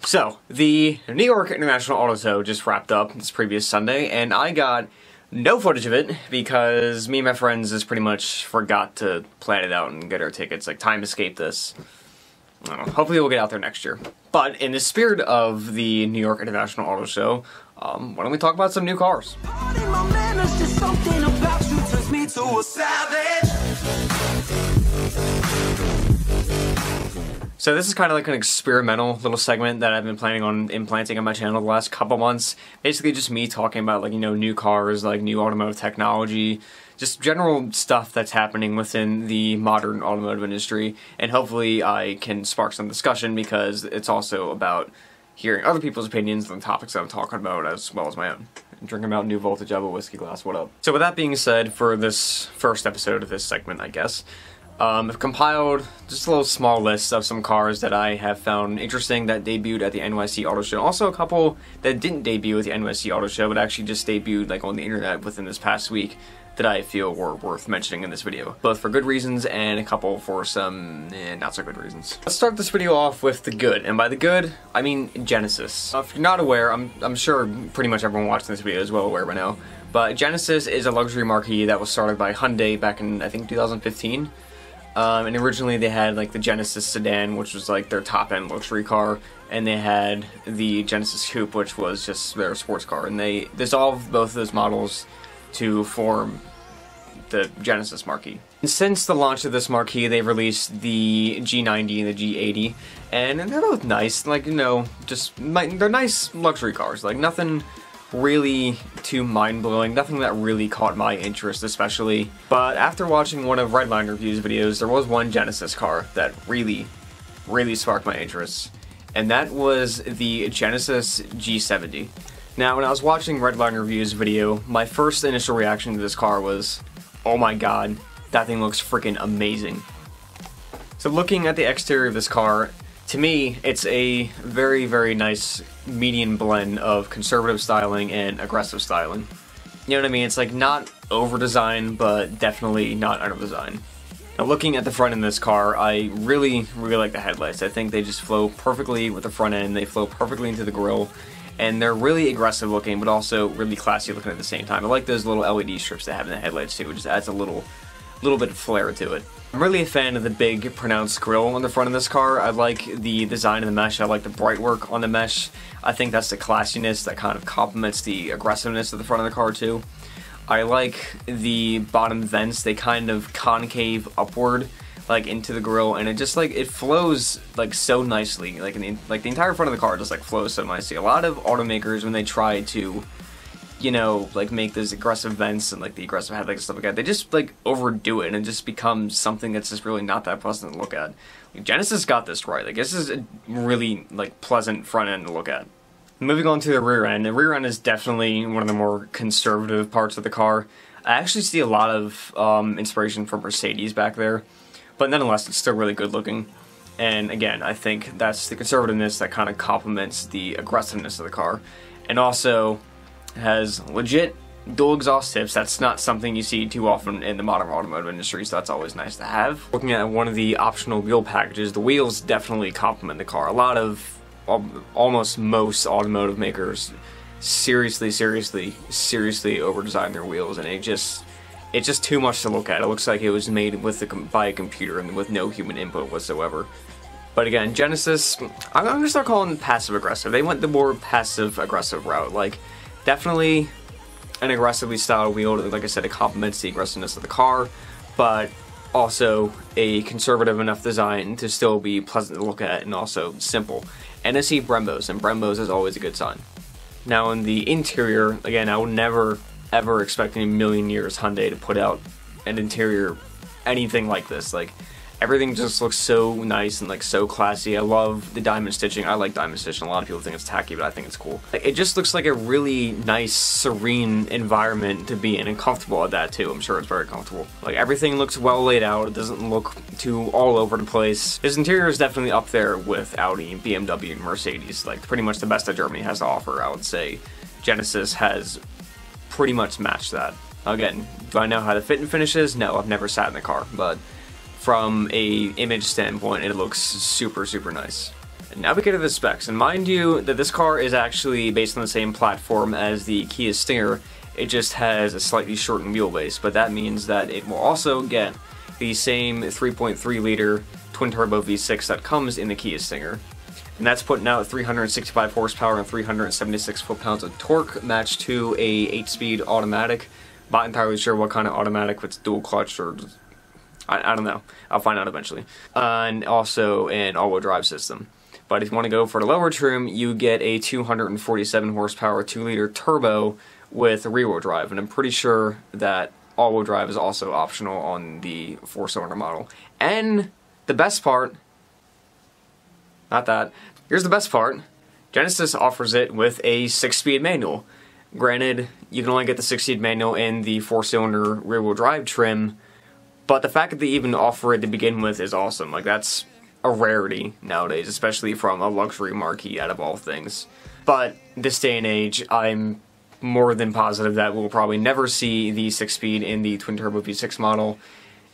So, the New York International Auto Show just wrapped up this previous Sunday, and I got no footage of it because me and my friends just pretty much forgot to plan it out and get our tickets. Like, time escaped this. I don't know, hopefully we'll get out there next year. But in the spirit of the New York International Auto Show, why don't we talk about some new cars? So this is kind of like an experimental little segment that I've been planning on implanting on my channel the last couple months. Basically just me talking about, like, you know, new cars, like new automotive technology, just general stuff that's happening within the modern automotive industry, and hopefully I can spark some discussion because it's also about hearing other people's opinions on the topics that I'm talking about as well as my own. I'm drinking Mountain Dew Voltage out of a whiskey glass, what up? So with that being said, for this first episode of this segment, I guess, I've compiled just a little small list of some cars that I have found interesting that debuted at the NYC Auto Show. Also a couple that didn't debut at the NYC Auto Show, but actually just debuted like on the internet within this past week that I feel were worth mentioning in this video. Both for good reasons and a couple for some not so good reasons. Let's start this video off with the good, and by the good, I mean Genesis. If you're not aware, I'm sure pretty much everyone watching this video is well aware by now, but Genesis is a luxury marquee that was started by Hyundai back in, I think, 2015. And originally they had like the Genesis sedan, which was like their top-end luxury car, and they had the Genesis Coupe, which was just their sports car, and they dissolved both of those models to form the Genesis marquee. And since the launch of this marquee, they've released the G90 and the G80, and they're both nice, like, you know, they're nice luxury cars, like nothing really too mind-blowing, nothing that really caught my interest especially. But after watching one of Redline Review's videos, there was one Genesis car that really sparked my interest, and that was the Genesis G70. Now, when I was watching Redline Review's video, my first initial reaction to this car was, oh my god, that thing looks freaking amazing. So looking at the exterior of this car, to me, it's a very nice median blend of conservative styling and aggressive styling. You know what I mean? It's like not over-designed, but definitely not under-designed. Now looking at the front in this car, I really like the headlights. I think they just flow perfectly with the front end, they flow perfectly into the grille, and they're really aggressive looking, but also really classy looking at the same time. I like those little LED strips they have in the headlights too, which just adds a little bit of flair to it. I'm really a fan of the big, pronounced grille on the front of this car. I like the design of the mesh. I like the bright work on the mesh. I think that's the classiness that kind of complements the aggressiveness of the front of the car too. I like the bottom vents. They kind of concave upward, like into the grille, and it just like it flows like so nicely. Like the entire front of the car just like flows so nicely. A lot of automakers, when they try to, you know, like make those aggressive vents and like the aggressive headlights and stuff like that, they just like overdo it and it just becomes something that's just really not that pleasant to look at. Like, Genesis got this right. Like, this is a really like pleasant front end to look at. Moving on to the rear end is definitely one of the more conservative parts of the car. I actually see a lot of inspiration from Mercedes back there, but nonetheless it's still really good looking. And again, I think that's the conservativeness that kind of complements the aggressiveness of the car. And also has legit dual exhaust tips. That's not something you see too often in the modern automotive industry, so that's always nice to have. Looking at one of the optional wheel packages, the wheels definitely complement the car. A lot of, almost most automotive makers seriously over-design their wheels, and it's just too much to look at. It looks like it was made by a computer and with no human input whatsoever. But again, Genesis, I'm gonna start calling them passive-aggressive. They went the more passive-aggressive route. Like, definitely an aggressively styled wheel, like I said, it complements the aggressiveness of the car, but also a conservative enough design to still be pleasant to look at and also simple. And I see Brembos, and Brembos is always a good sign. Now in the interior, again, I would never ever expect in a million years Hyundai to put out an interior anything like this. Like, everything just looks so nice and like so classy. I love the diamond stitching. I like diamond stitching. A lot of people think it's tacky, but I think it's cool. It just looks like a really nice, serene environment to be in, and comfortable at that too. I'm sure it's very comfortable. Like, everything looks well laid out. It doesn't look too all over the place. This interior is definitely up there with Audi, BMW, and Mercedes. Like, pretty much the best that Germany has to offer, I would say. Genesis has pretty much matched that. Again, do I know how the fit and finish is? No, I've never sat in the car, but from a image standpoint, it looks super nice. Now we get to the specs, and mind you that this car is actually based on the same platform as the Kia Stinger. It just has a slightly shortened wheelbase, but that means that it will also get the same 3.3 liter twin-turbo V6 that comes in the Kia Stinger. And that's putting out 365 horsepower and 376 foot-pounds of torque, matched to a 8-speed automatic. Not entirely sure what kind of automatic, if it's dual clutch or... I don't know. I'll find out eventually. And also an all-wheel drive system. But if you want to go for the lower trim, you get a 247 horsepower 2-liter turbo with rear-wheel drive. And I'm pretty sure that all-wheel drive is also optional on the 4-cylinder model. And the best part... Not that. Here's the best part. Genesis offers it with a 6-speed manual. Granted, you can only get the 6-speed manual in the 4-cylinder rear-wheel drive trim, but the fact that they even offer it to begin with is awesome. Like, that's a rarity nowadays, especially from a luxury marquee out of all things. But this day and age, I'm more than positive that we'll probably never see the 6-speed in the twin-turbo V6 model,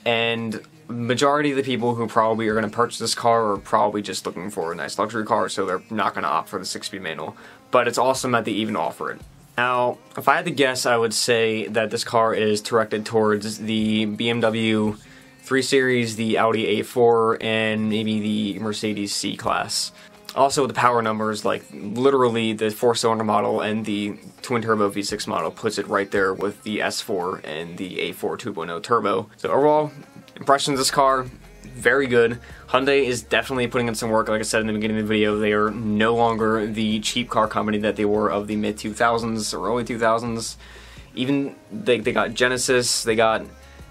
and majority of the people who probably are going to purchase this car are probably just looking for a nice luxury car, so they're not going to opt for the 6-speed manual. But it's awesome that they even offer it. Now, if I had to guess, I would say that this car is directed towards the BMW 3 Series, the Audi A4, and maybe the Mercedes C-Class. Also, the power numbers, like, literally the 4-cylinder model and the twin-turbo V6 model puts it right there with the S4 and the A4 2.0 turbo. So overall, impressions of this car, very good. Hyundai is definitely putting in some work. Like I said in the beginning of the video, they are no longer the cheap car company that they were of the mid-2000s or early 2000s. Even, they got Genesis, they got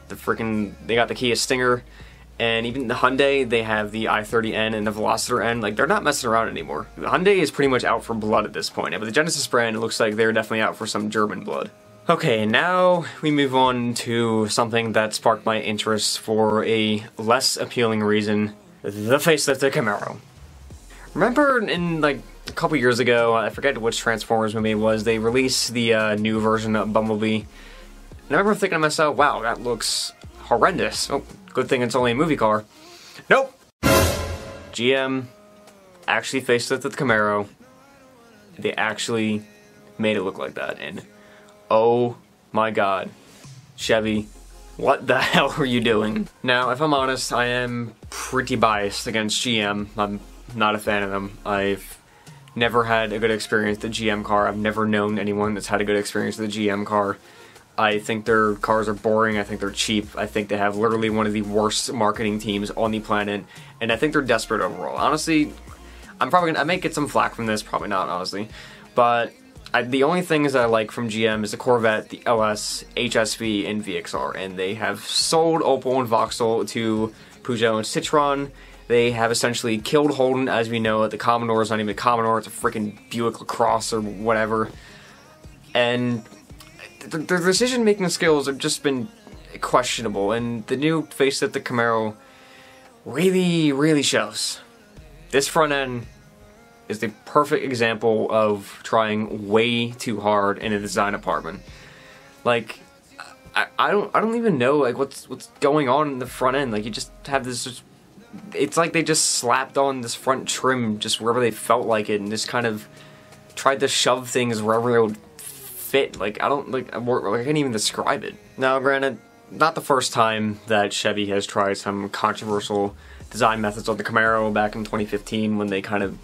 the Kia Stinger, and even the Hyundai, they have the i30N and the Veloster N. Like, they're not messing around anymore. Hyundai is pretty much out for blood at this point, but the Genesis brand, it looks like they're definitely out for some German blood. Okay, now we move on to something that sparked my interest for a less appealing reason, the facelifted Camaro. Remember in, like, a couple years ago, I forget which Transformers movie it was, they released the new version of Bumblebee. And I remember thinking to myself, wow, that looks horrendous. Oh, good thing it's only a movie car. Nope! GM actually facelifted the Camaro. They actually made it look like that, and oh my god, Chevy, what the hell are you doing? Now, if I'm honest, I am pretty biased against GM. I'm not a fan of them. I've never had a good experience with the GM car. I've never known anyone that's had a good experience with a GM car. I think their cars are boring. I think they're cheap. I think they have literally one of the worst marketing teams on the planet, and I think they're desperate overall. Honestly, I may get some flack from this, probably not, honestly, but the only things that I like from GM is the Corvette, the LS, HSV, and VXR, and they have sold Opel and Vauxhall to Peugeot and Citroën. They have essentially killed Holden, as we know. The Commodore is not even a Commodore, it's a freaking Buick LaCrosse or whatever. And their decision-making skills have just been questionable, and the new facelift, the Camaro, really, really shows. This front end is the perfect example of trying way too hard in a design department. Like, I don't even know like what's going on in the front end. Like, you just have this. It's like they just slapped on this front trim just wherever they felt like it, and just kind of tried to shove things wherever it would fit. Like, I can't even describe it. Now, granted, not the first time that Chevy has tried some controversial design methods on the Camaro. Back in 2015, when they kind of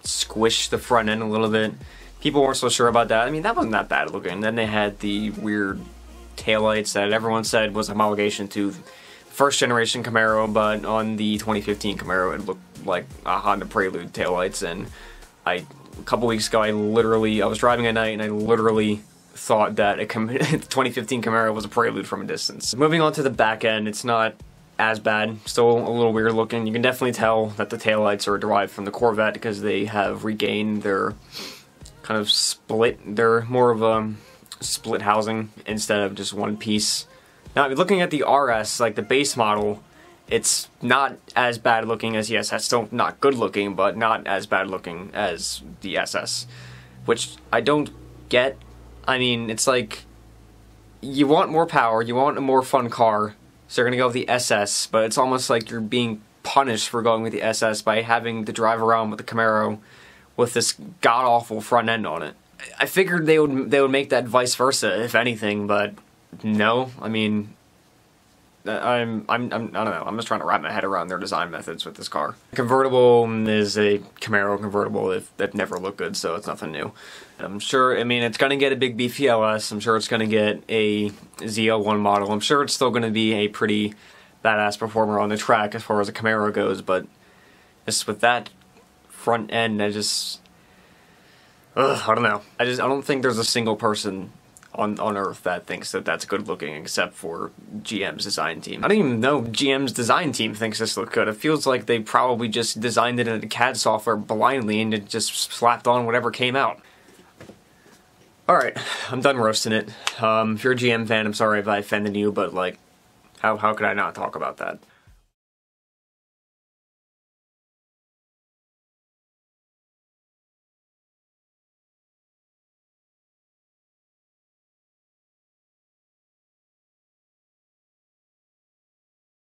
squish the front end a little bit. People weren't so sure about that. I mean, that wasn't that bad looking. Then they had the weird taillights that everyone said was homologation to first generation Camaro, but on the 2015 Camaro it looked like a Honda Prelude taillights, and a couple weeks ago I was driving at night and I literally thought that a 2015 Camaro was a Prelude from a distance. Moving on to the back end, it's not as bad. Still a little weird looking. You can definitely tell that the taillights are derived from the Corvette because they have regained their kind of split. They're more of a split housing instead of just one piece. Now, looking at the RS, like the base model, it's not as bad looking as the SS. Still not good looking, but not as bad looking as the SS, which I don't get. I mean, it's like, you want more power, you want a more fun car, so you're gonna go with the SS, but it's almost like you're being punished for going with the SS by having to drive around with the Camaro with this god-awful front end on it. I figured they would make that vice versa, if anything, but no. I mean, I don't know. I'm just trying to wrap my head around their design methods with this car. Convertible is a Camaro convertible that never looked good, so it's nothing new. I'm sure, I mean, it's going to get a big beefy LS. I'm sure it's going to get a Z01 model. I'm sure it's still going to be a pretty badass performer on the track as far as a Camaro goes, but just with that front end, I don't know. I don't think there's a single person on Earth that thinks that that's good looking except for GM's design team. I don't even know GM's design team thinks this looked good. It feels like they probably just designed it in a CAD software blindly and it just slapped on whatever came out. Alright, I'm done roasting it. If you're a GM fan, I'm sorry if I offended you, but like, how could I not talk about that?